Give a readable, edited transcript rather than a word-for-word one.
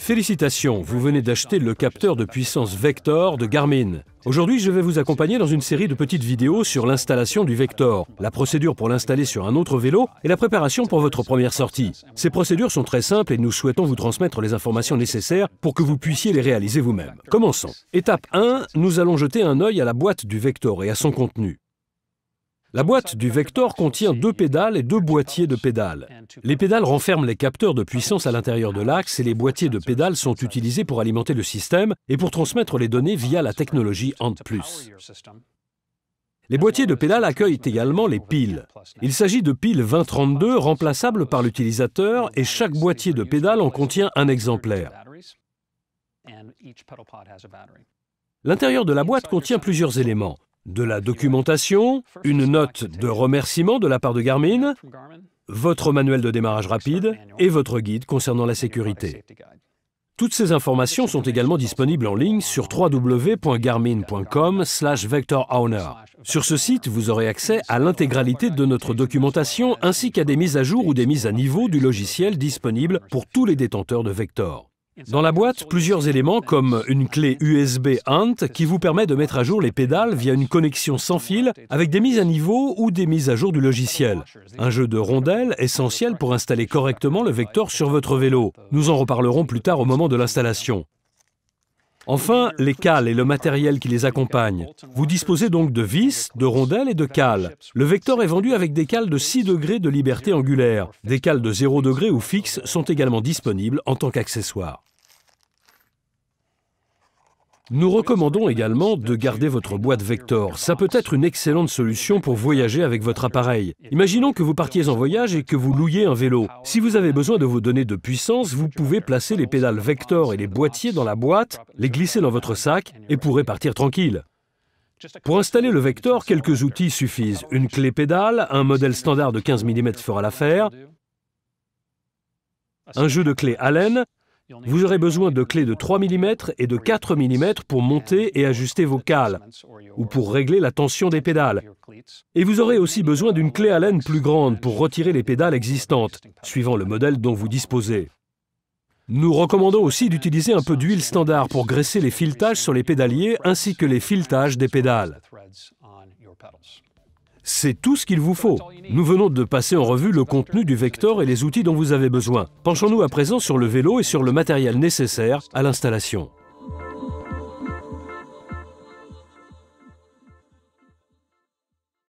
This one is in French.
Félicitations, vous venez d'acheter le capteur de puissance Vector de Garmin. Aujourd'hui, je vais vous accompagner dans une série de petites vidéos sur l'installation du Vector, la procédure pour l'installer sur un autre vélo et la préparation pour votre première sortie. Ces procédures sont très simples et nous souhaitons vous transmettre les informations nécessaires pour que vous puissiez les réaliser vous-même. Commençons. Étape 1, nous allons jeter un œil à la boîte du Vector et à son contenu. La boîte du Vector contient 2 pédales et 2 boîtiers de pédales. Les pédales renferment les capteurs de puissance à l'intérieur de l'axe et les boîtiers de pédales sont utilisés pour alimenter le système et pour transmettre les données via la technologie ANT+. Les boîtiers de pédales accueillent également les piles. Il s'agit de piles 2032 remplaçables par l'utilisateur et chaque boîtier de pédales en contient un exemplaire. L'intérieur de la boîte contient plusieurs éléments. De la documentation, une note de remerciement de la part de Garmin, votre manuel de démarrage rapide et votre guide concernant la sécurité. Toutes ces informations sont également disponibles en ligne sur www.garmin.com/vectorowner. Sur ce site, vous aurez accès à l'intégralité de notre documentation ainsi qu'à des mises à jour ou des mises à niveau du logiciel disponibles pour tous les détenteurs de Vector. Dans la boîte, plusieurs éléments comme une clé USB ANT qui vous permet de mettre à jour les pédales via une connexion sans fil avec des mises à niveau ou des mises à jour du logiciel. Un jeu de rondelles essentiel pour installer correctement le Vector sur votre vélo. Nous en reparlerons plus tard au moment de l'installation. Enfin, les cales et le matériel qui les accompagnent. Vous disposez donc de vis, de rondelles et de cales. Le Vector est vendu avec des cales de 6 degrés de liberté angulaire. Des cales de 0 degré ou fixes sont également disponibles en tant qu'accessoire. Nous recommandons également de garder votre boîte Vector. Ça peut être une excellente solution pour voyager avec votre appareil. Imaginons que vous partiez en voyage et que vous louiez un vélo. Si vous avez besoin de vos données de puissance, vous pouvez placer les pédales Vector et les boîtiers dans la boîte, les glisser dans votre sac et pourrez partir tranquille. Pour installer le Vector, quelques outils suffisent. Une clé pédale, un modèle standard de 15 mm fera l'affaire, un jeu de clés Allen. Vous aurez besoin de clés de 3 mm et de 4 mm pour monter et ajuster vos cales, ou pour régler la tension des pédales. Et vous aurez aussi besoin d'une clé Allen plus grande pour retirer les pédales existantes, suivant le modèle dont vous disposez. Nous recommandons aussi d'utiliser un peu d'huile standard pour graisser les filetages sur les pédaliers ainsi que les filetages des pédales. C'est tout ce qu'il vous faut. Nous venons de passer en revue le contenu du Vector et les outils dont vous avez besoin. Penchons-nous à présent sur le vélo et sur le matériel nécessaire à l'installation.